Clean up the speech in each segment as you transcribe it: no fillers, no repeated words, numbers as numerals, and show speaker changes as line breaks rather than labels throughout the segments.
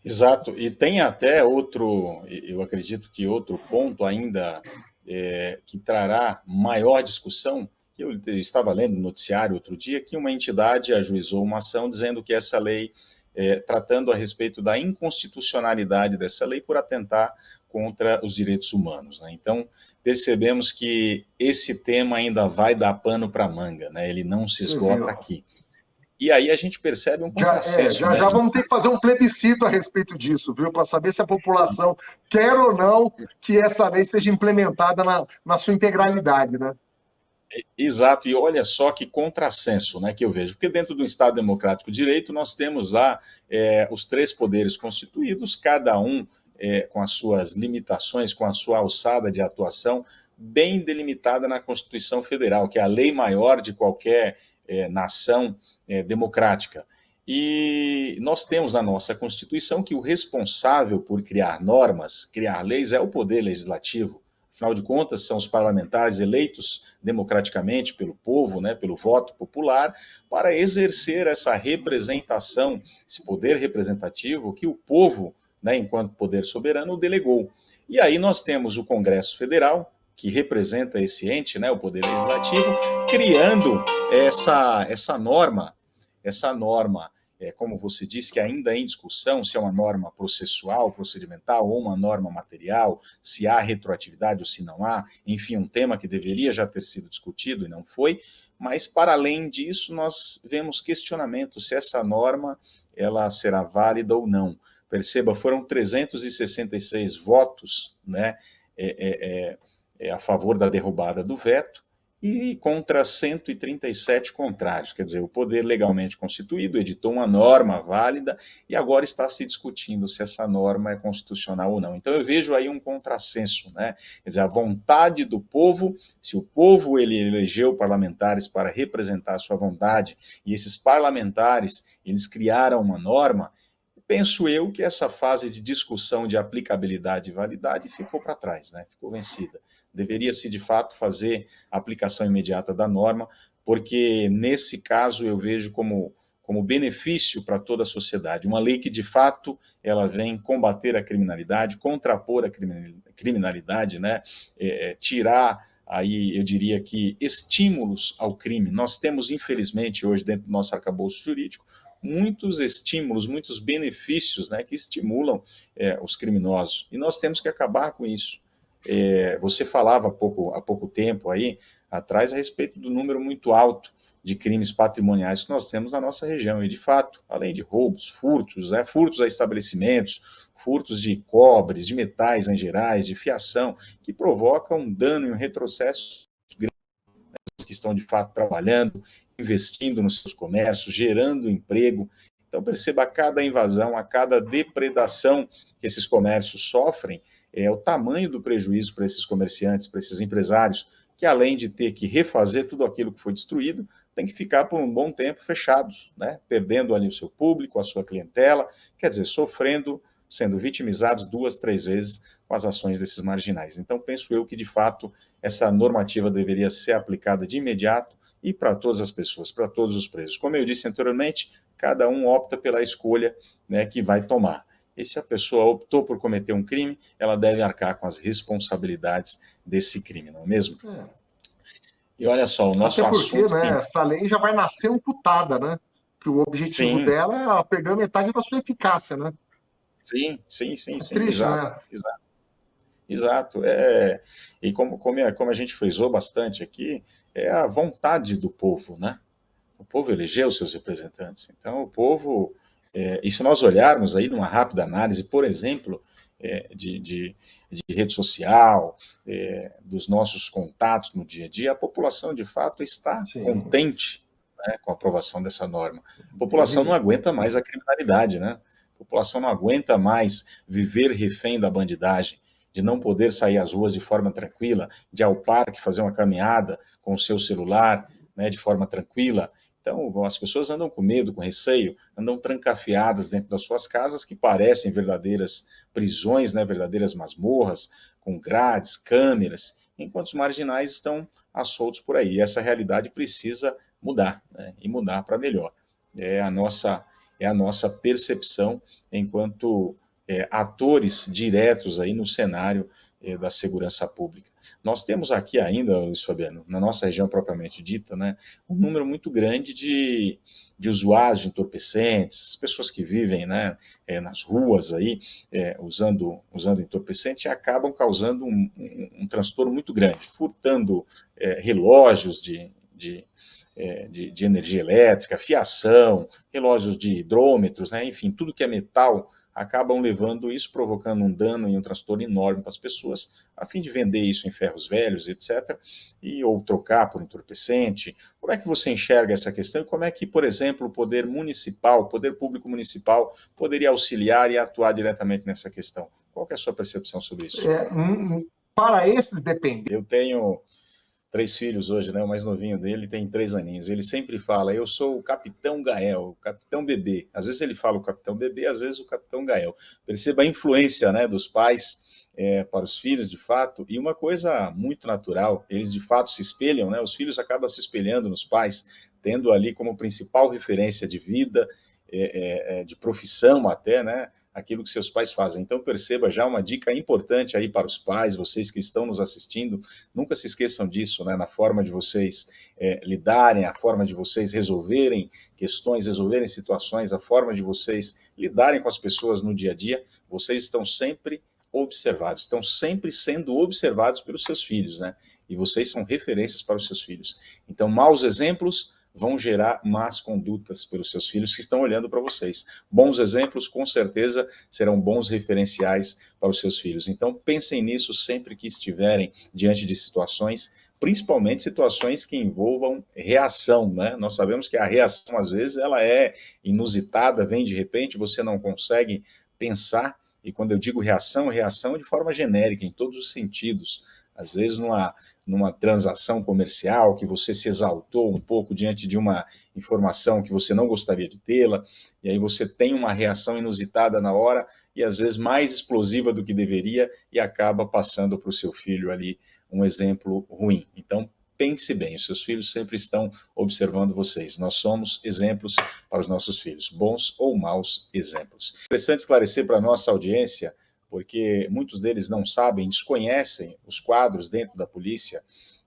Exato, e tem até outro, eu acredito que outro ponto ainda que trará maior discussão. Eu estava lendo no noticiário outro dia que uma entidade ajuizou uma ação dizendo que essa lei, tratando a respeito da inconstitucionalidade dessa lei por atentar contra os direitos humanos, né? Então, percebemos que esse tema ainda vai dar pano para manga, né? Ele não se
Você
esgota
viu?
aqui. E aí a gente percebe um contrassenso,
Já
né?
já vamos ter que fazer um plebiscito a respeito disso, viu? Para saber se a população quer ou não que essa lei seja implementada na sua integralidade, né?
Exato, e olha só que contrassenso, né, que eu vejo, porque dentro do Estado Democrático de Direito nós temos lá os três poderes constituídos, cada um com as suas limitações, com a sua alçada de atuação, bem delimitada na Constituição Federal, que é a lei maior de qualquer nação democrática. E nós temos na nossa Constituição que o responsável por criar normas, criar leis, é o Poder Legislativo. Afinal de contas, são os parlamentares eleitos democraticamente pelo povo, né, pelo voto popular, para exercer essa representação, esse poder representativo que o povo, né, enquanto poder soberano, delegou. E aí nós temos o Congresso Federal, que representa esse ente, né, o poder legislativo, criando essa norma como você disse, que ainda é em discussão se é uma norma processual, procedimental ou uma norma material, se há retroatividade ou se não há, enfim, um tema que deveria já ter sido discutido e não foi, mas para além disso nós vemos questionamentos se essa norma ela será válida ou não. Perceba, foram 366 votos, né, a favor da derrubada do veto, e contra 137 contrários. Quer dizer, o poder legalmente constituído editou uma norma válida e agora está se discutindo se essa norma é constitucional ou não. Então eu vejo aí um contrassenso, né? Quer dizer, a vontade do povo, se o povo ele elegeu parlamentares para representar a sua vontade e esses parlamentares eles criaram uma norma, penso eu que essa fase de discussão de aplicabilidade e validade ficou para trás, né? Ficou vencida. Deveria-se, de fato, fazer a aplicação imediata da norma, porque, nesse caso, eu vejo como benefício para toda a sociedade. Uma lei que, de fato, ela vem combater a criminalidade, contrapor a criminalidade, né? Tirar aí, eu diria que, estímulos ao crime. Nós temos, infelizmente, hoje, dentro do nosso arcabouço jurídico, muitos estímulos, muitos benefícios, né, que estimulam os criminosos. E nós temos que acabar com isso. Você falava há pouco tempo aí atrás a respeito do número muito alto de crimes patrimoniais que nós temos na nossa região. E, de fato, além de roubos, furtos, furtos a estabelecimentos, furtos de cobres, de metais em gerais, de fiação, que provocam um dano e um retrocesso que estão de fato trabalhando, investindo nos seus comércios, gerando emprego. Então, perceba a cada invasão, a cada depredação que esses comércios sofrem, é o tamanho do prejuízo para esses comerciantes, para esses empresários, que além de ter que refazer tudo aquilo que foi destruído, tem que ficar por um bom tempo fechados, né? Perdendo ali o seu público, a sua clientela, quer dizer, sofrendo, sendo vitimizados 2, 3 vezes com as ações desses marginais. Então, penso eu que, de fato, essa normativa deveria ser aplicada de imediato e para todas as pessoas, para todos os presos. Como eu disse anteriormente, cada um opta pela escolha, né, que vai tomar. E se a pessoa optou por cometer um crime, ela deve arcar com as responsabilidades desse crime, não é mesmo?
É.
E olha só, o
Até
nosso
porque,
assunto que...
né, essa lei já vai nascer amputada, né? Que o objetivo
Sim,
dela é ela perder metade da sua eficácia, né? É
sim,
triste,
exato,
né?
exato. Exato, e como a gente frisou bastante aqui, é a vontade do povo, né? O povo elegeu seus representantes. Então, o povo, e se nós olharmos aí numa rápida análise, por exemplo, de rede social, dos nossos contatos no dia a dia, a população de fato está
Sim,
contente, né, com a aprovação dessa norma. A
Deus me
população não
livre.
aguenta mais a criminalidade, né? A população não aguenta mais viver refém da bandidagem, de não poder sair às ruas de forma tranquila, de ir ao parque fazer uma caminhada com o seu celular, né, de forma tranquila. Então, as pessoas andam com medo, com receio, andam trancafiadas dentro das suas casas, que parecem verdadeiras prisões, né, verdadeiras masmorras, com grades, câmeras, enquanto os marginais estão soltos por aí. E essa realidade precisa mudar, né, e mudar para melhor. É a nossa é a nossa percepção enquanto atores diretos aí no cenário da segurança pública. Nós temos aqui ainda, Luiz Fabiano, na nossa região propriamente dita, né, um número muito grande de usuários de entorpecentes, pessoas que vivem, né, nas ruas aí, usando entorpecente, e acabam causando um transtorno muito grande, furtando relógios de energia elétrica, fiação, relógios de hidrômetros, né, enfim, tudo que é metal, acabam levando isso, provocando um dano e um transtorno enorme para as pessoas, a fim de vender isso em ferros velhos, etc., ou trocar por entorpecente. Como é que você enxerga essa questão e como é que, por exemplo, o poder municipal, o poder público municipal, poderia auxiliar e atuar diretamente nessa questão? Qual que é a sua percepção sobre isso?
Para esses, depende.
Eu tenho 3 filhos hoje, né? O mais novinho dele tem 3 aninhos. Ele sempre fala, eu sou o Capitão Gael, o Capitão Bebê. Às vezes ele fala o Capitão Bebê, às vezes o Capitão Gael. Perceba a influência, né, dos pais para os filhos, de fato, e uma coisa muito natural, eles de fato se espelham, né? Os filhos acabam se espelhando nos pais, tendo ali como principal referência de vida, de profissão até, né? Aquilo que seus pais fazem. Então perceba já uma dica importante aí para os pais, vocês que estão nos assistindo, nunca se esqueçam disso, né? Na forma de vocês lidarem, a forma de vocês resolverem questões, resolverem situações, a forma de vocês lidarem com as pessoas no dia a dia, vocês estão sempre observados, estão sempre sendo observados pelos seus filhos, né? E vocês são referências para os seus filhos. Então, maus exemplos vão gerar más condutas pelos seus filhos que estão olhando para vocês. Bons exemplos, com certeza, serão bons referenciais para os seus filhos. Então, pensem nisso sempre que estiverem diante de situações, principalmente situações que envolvam reação, né? Nós sabemos que a reação, às vezes, ela é inusitada, vem de repente, você não consegue pensar, e quando eu digo reação, reação de forma genérica, em todos os sentidos. Às vezes, numa transação comercial, que você se exaltou um pouco diante de uma informação que você não gostaria de tê-la, e aí você tem uma reação inusitada na hora, e às vezes mais explosiva do que deveria, e acaba passando para o seu filho ali um exemplo ruim. Então, pense bem, os seus filhos sempre estão observando vocês. Nós somos exemplos para os nossos filhos, bons ou maus exemplos. Interessante esclarecer para a nossa audiência, porque muitos deles não sabem, desconhecem os quadros dentro da polícia,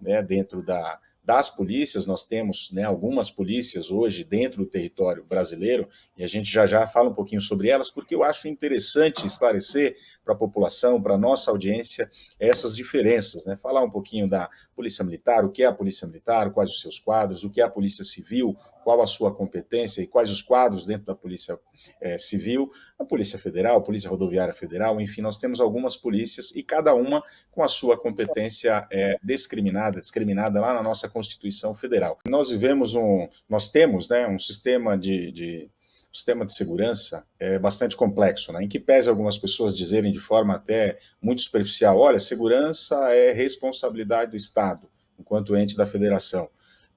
né, dentro das polícias. Nós temos, né, algumas polícias hoje dentro do território brasileiro, e a gente já fala um pouquinho sobre elas, porque eu acho interessante esclarecer para a população, para a nossa audiência, essas diferenças, né? Falar um pouquinho da Polícia Militar, o que é a Polícia Militar, quais os seus quadros, o que é a Polícia Civil, qual a sua competência e quais os quadros dentro da Polícia Civil, a Polícia Federal, a Polícia Rodoviária Federal, enfim, nós temos algumas polícias e cada uma com a sua competência discriminada lá na nossa Constituição Federal. Nós temos, né, um sistema de segurança bastante complexo, né, em que pese algumas pessoas dizerem de forma até muito superficial, olha, segurança é responsabilidade do Estado, enquanto ente da federação.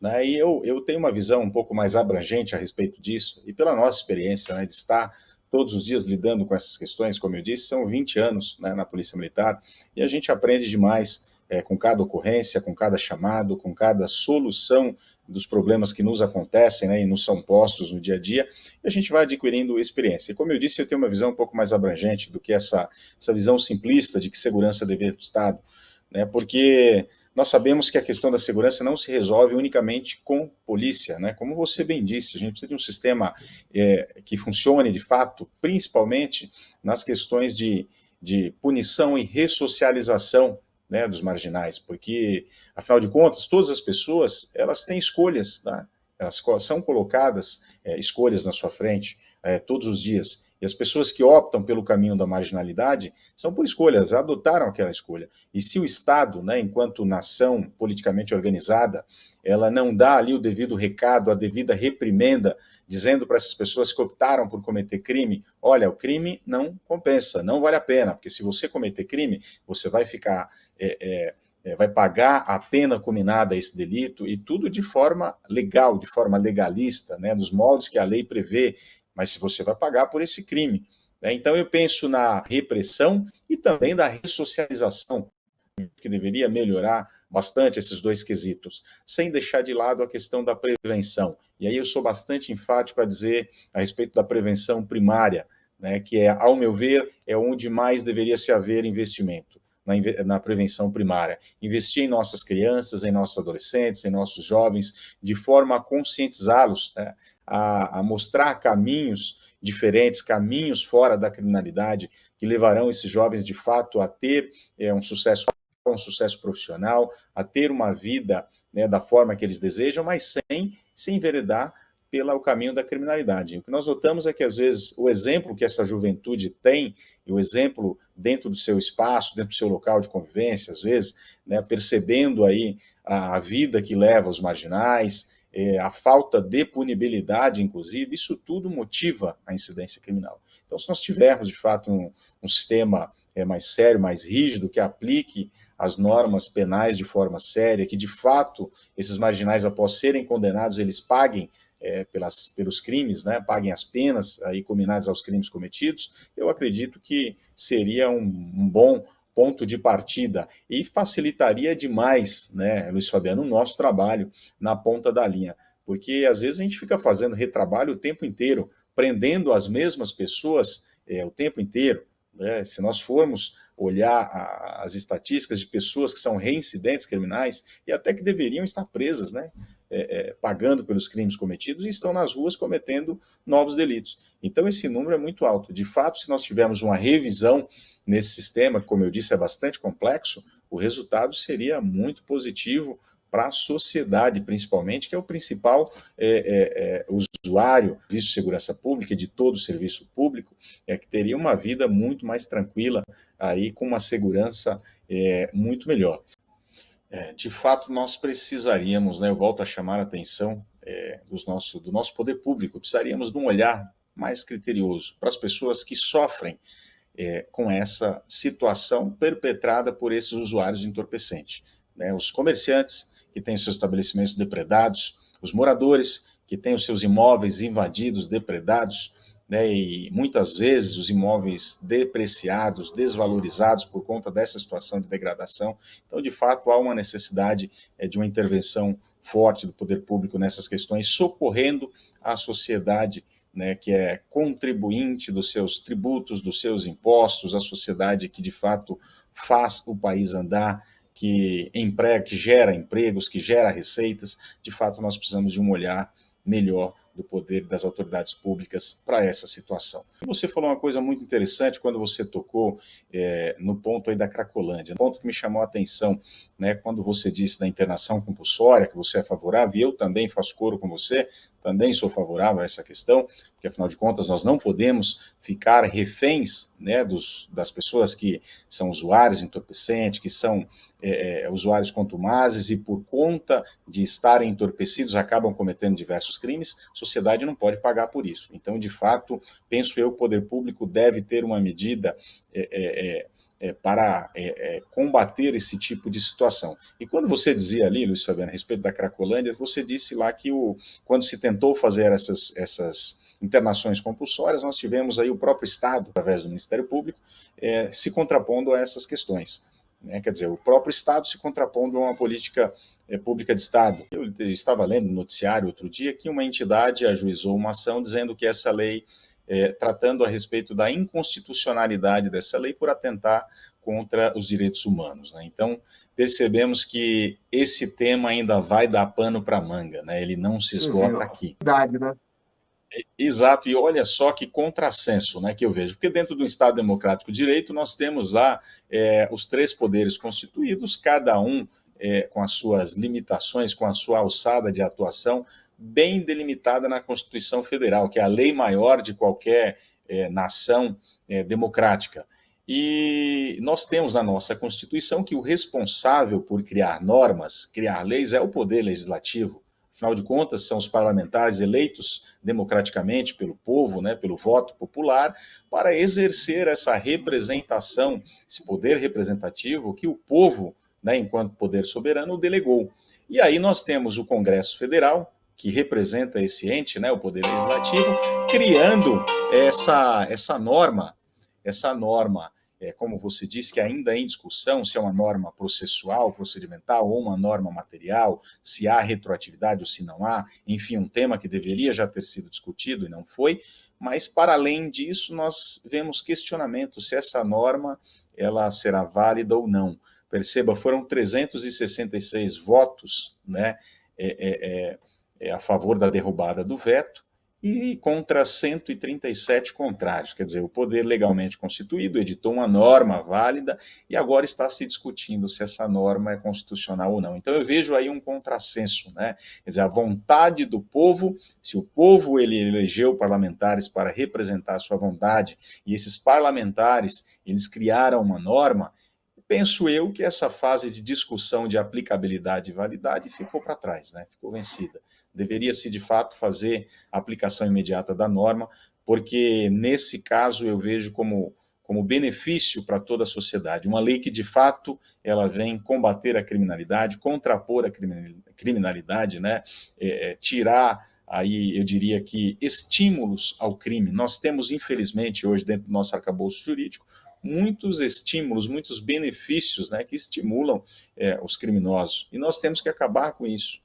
Né, e eu tenho uma visão um pouco mais abrangente a respeito disso, e pela nossa experiência, né, de estar todos os dias lidando com essas questões, como eu disse, são 20 anos, né, na Polícia Militar, e a gente aprende demais com cada ocorrência, com cada chamado, com cada solução dos problemas que nos acontecem, né, e nos são postos no dia a dia, e a gente vai adquirindo experiência. E como eu disse, eu tenho uma visão um pouco mais abrangente do que essa visão simplista de que segurança é dever do Estado, né, porque nós sabemos que a questão da segurança não se resolve unicamente com polícia, né? Como você bem disse, a gente precisa de um sistema que funcione de fato, principalmente nas questões de punição e ressocialização, né, dos marginais, porque, afinal de contas, todas as pessoas, elas têm escolhas, tá? Elas são colocadas escolhas na sua frente todos os dias. E as pessoas que optam pelo caminho da marginalidade são por escolhas, adotaram aquela escolha. E se o Estado, né, enquanto nação politicamente organizada, ela não dá ali o devido recado, a devida reprimenda, dizendo para essas pessoas que optaram por cometer crime, olha, o crime não compensa, não vale a pena, porque se você cometer crime, você vai ficar... vai pagar a pena combinada a esse delito, e tudo de forma legal, de forma legalista, né, nos moldes que a lei prevê, mas se você vai pagar por esse crime. Né? Então eu penso na repressão e também da ressocialização, que deveria melhorar bastante esses dois quesitos, sem deixar de lado a questão da prevenção. E aí eu sou bastante enfático a dizer a respeito da prevenção primária, né, que é, ao meu ver, é onde mais deveria se haver investimento, na prevenção primária. Investir em nossas crianças, em nossos adolescentes, em nossos jovens, de forma a conscientizá-los, né, a mostrar caminhos diferentes, caminhos fora da criminalidade, que levarão esses jovens, de fato, a ter um sucesso profissional, a ter uma vida, né, da forma que eles desejam, mas sem se enveredar pelo caminho da criminalidade. O que nós notamos é que, às vezes, o exemplo que essa juventude tem, e o exemplo dentro do seu espaço, dentro do seu local de convivência, às vezes, né, percebendo aí a vida que leva os marginais, a falta de punibilidade, inclusive, isso tudo motiva a incidência criminal. Então, se nós tivermos, de fato, um sistema mais sério, mais rígido, que aplique as normas penais de forma séria, que, de fato, esses marginais, após serem condenados, eles paguem pelos crimes, né, paguem as penas aí combinadas aos crimes cometidos, eu acredito que seria um bom ponto de partida e facilitaria demais, né, Luiz Fabiano, o nosso trabalho na ponta da linha, porque às vezes a gente fica fazendo retrabalho o tempo inteiro, prendendo as mesmas pessoas o tempo inteiro, né? Se nós formos olhar as estatísticas de pessoas que são reincidentes criminais e até que deveriam estar presas, né, pagando pelos crimes cometidos e estão nas ruas cometendo novos delitos. Então esse número é muito alto. De fato, se nós tivermos uma revisão nesse sistema, que, como eu disse, é bastante complexo, o resultado seria muito positivo para a sociedade, principalmente, que é o principal usuário do serviço de segurança pública e de todo o serviço público, que teria uma vida muito mais tranquila, aí, com uma segurança muito melhor. De fato, nós precisaríamos, né, eu volto a chamar a atenção do nosso poder público, precisaríamos de um olhar mais criterioso para as pessoas que sofrem com essa situação perpetrada por esses usuários de entorpecente, né? Os comerciantes que têm seus estabelecimentos depredados, os moradores que têm os seus imóveis invadidos, depredados, né? E muitas vezes os imóveis depreciados, desvalorizados por conta dessa situação de degradação. Então, de fato, há uma necessidade de uma intervenção forte do poder público nessas questões, socorrendo a sociedade, né, que é contribuinte dos seus tributos, dos seus impostos, a sociedade que de fato faz o país andar, que gera empregos, que gera receitas. De fato, nós precisamos de um olhar melhor do poder das autoridades públicas para essa situação. E você falou uma coisa muito interessante quando você tocou no ponto aí da Cracolândia, um ponto que me chamou a atenção, né, quando você disse da internação compulsória, que você é favorável, e eu também faço coro com você, também sou favorável a essa questão, porque afinal de contas nós não podemos ficar reféns, né, das pessoas que são usuários entorpecentes, que são usuários contumazes e por conta de estarem entorpecidos acabam cometendo diversos crimes. A sociedade não pode pagar por isso. Então, de fato, penso eu, o poder público deve ter uma medida para combater esse tipo de situação. E quando você dizia ali, Luiz Fabiano, a respeito da Cracolândia, você disse lá que quando se tentou fazer essas internações compulsórias, nós tivemos aí o próprio Estado, através do Ministério Público, se contrapondo a essas questões. Quer dizer, o próprio Estado se contrapondo a uma política pública de Estado. Eu estava lendo no noticiário outro dia que uma entidade ajuizou uma ação dizendo que essa lei, tratando a respeito da inconstitucionalidade dessa lei por atentar contra os direitos humanos, né? Então, percebemos que esse tema ainda vai dar pano para manga, né? Ele não se esgota aqui.
Verdade, né?
Exato, e olha só que contrassenso, né, que eu vejo, porque dentro do Estado Democrático de Direito nós temos lá os três poderes constituídos, cada um com as suas limitações, com a sua alçada de atuação, bem delimitada na Constituição Federal, que é a lei maior de qualquer nação democrática. E nós temos na nossa Constituição que o responsável por criar normas, criar leis, é o Poder Legislativo. Afinal de contas, são os parlamentares eleitos democraticamente pelo povo, né, pelo voto popular, para exercer essa representação, esse poder representativo que o povo, né, enquanto poder soberano, delegou. E aí nós temos o Congresso Federal, que representa esse ente, né, o Poder Legislativo, criando essa norma como você disse, que ainda é em discussão se é uma norma processual, procedimental ou uma norma material, se há retroatividade ou se não há, enfim, um tema que deveria já ter sido discutido e não foi, mas para além disso nós vemos questionamentos se essa norma ela será válida ou não. Perceba, foram 366 votos, né, a favor da derrubada do veto, e contra 137 contrários. Quer dizer, o poder legalmente constituído editou uma norma válida e agora está se discutindo se essa norma é constitucional ou não. Então eu vejo aí um contrassenso, né? Quer dizer, a vontade do povo, se o povo ele elegeu parlamentares para representar a sua vontade e esses parlamentares eles criaram uma norma, penso eu que essa fase de discussão de aplicabilidade e validade ficou para trás, né? Ficou vencida. Deveria-se, de fato, fazer a aplicação imediata da norma, porque, nesse caso, eu vejo como benefício para toda a sociedade. Uma lei que, de fato, ela vem combater a criminalidade, contrapor a criminalidade, né? Tirar, aí eu diria que, estímulos ao crime. Nós temos, infelizmente, hoje, dentro do nosso arcabouço jurídico, muitos estímulos, muitos benefícios, né, que estimulam os criminosos. E nós temos que acabar com isso.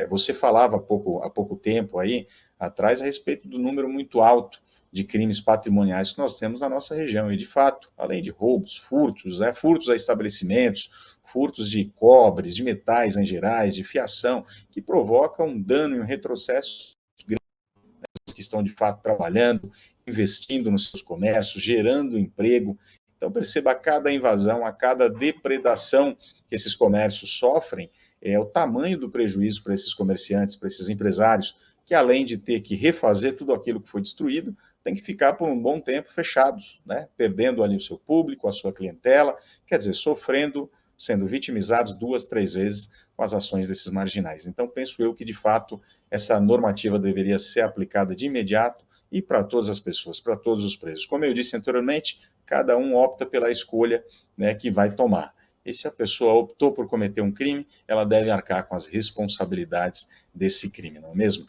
Você falava há pouco tempo aí atrás a respeito do número muito alto de crimes patrimoniais que nós temos na nossa região. E, de fato, além de roubos, furtos, furtos a estabelecimentos, furtos de cobres, de metais em gerais, de fiação, que provocam um dano e um retrocesso que estão, de fato, trabalhando, investindo nos seus comércios, gerando emprego. Então, perceba, a cada invasão, a cada depredação que esses comércios sofrem, o tamanho do prejuízo para esses comerciantes, para esses empresários, que além de ter que refazer tudo aquilo que foi destruído, tem que ficar por um bom tempo fechados, né? Perdendo ali o seu público, a sua clientela, quer dizer, sofrendo, sendo vitimizados 2, 3 vezes com as ações desses marginais. Então, penso eu que, de fato, essa normativa deveria ser aplicada de imediato e para todas as pessoas, para todos os presos. Como eu disse anteriormente, cada um opta pela escolha, né, que vai tomar. E se a pessoa optou por cometer um crime, ela deve arcar com as responsabilidades desse crime, não é mesmo?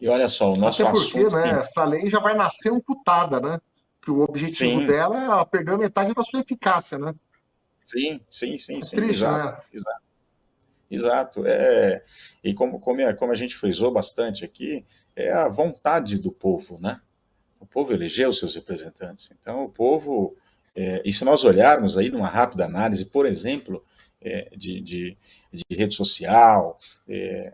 E olha só, o nosso
Até porque,
assunto...
né, essa lei já vai nascer amputada, né? Que o objetivo
Sim,
dela é ela perder metade da sua eficácia, né?
sim,
Triste,
exato,
né?
exato. E como a gente frisou bastante aqui, é a vontade do povo, né? O povo elegeu seus representantes. Então, o povo... e se nós olharmos aí numa rápida análise, por exemplo, de rede social,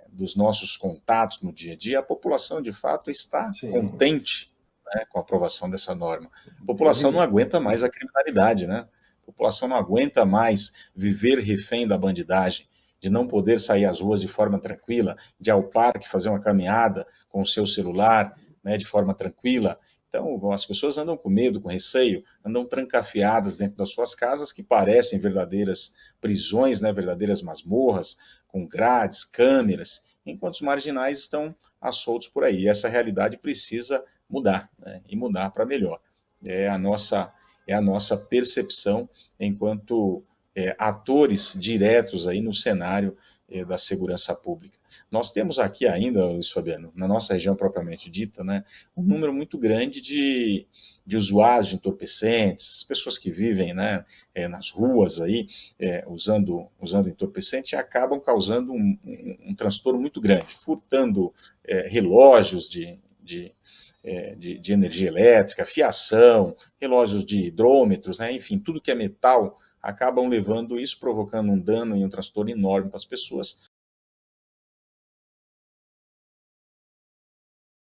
dos nossos contatos no dia a dia, a população, de fato, está
Sim.
contente, né, com a aprovação dessa norma. A população não aguenta mais a criminalidade, né? A população não aguenta mais viver refém da bandidagem, de não poder sair às ruas de forma tranquila, de ir ao parque fazer uma caminhada com o seu celular, né, de forma tranquila. Então, as pessoas andam com medo, com receio, andam trancafiadas dentro das suas casas, que parecem verdadeiras prisões, né, verdadeiras masmorras, com grades, câmeras, enquanto os marginais estão soltos por aí. E essa realidade precisa mudar, né, e mudar para melhor. É a nossa percepção enquanto atores diretos aí no cenário da segurança pública. Nós temos aqui ainda, Luiz Fabiano, na nossa região propriamente dita, né, um número muito grande de usuários de entorpecentes, pessoas que vivem, né, nas ruas aí, usando entorpecente, e acabam causando um transtorno muito grande, furtando relógios de energia elétrica, fiação, relógios de hidrômetros, né, enfim, tudo que é metal, acabam levando isso, provocando um dano e um transtorno enorme para as pessoas,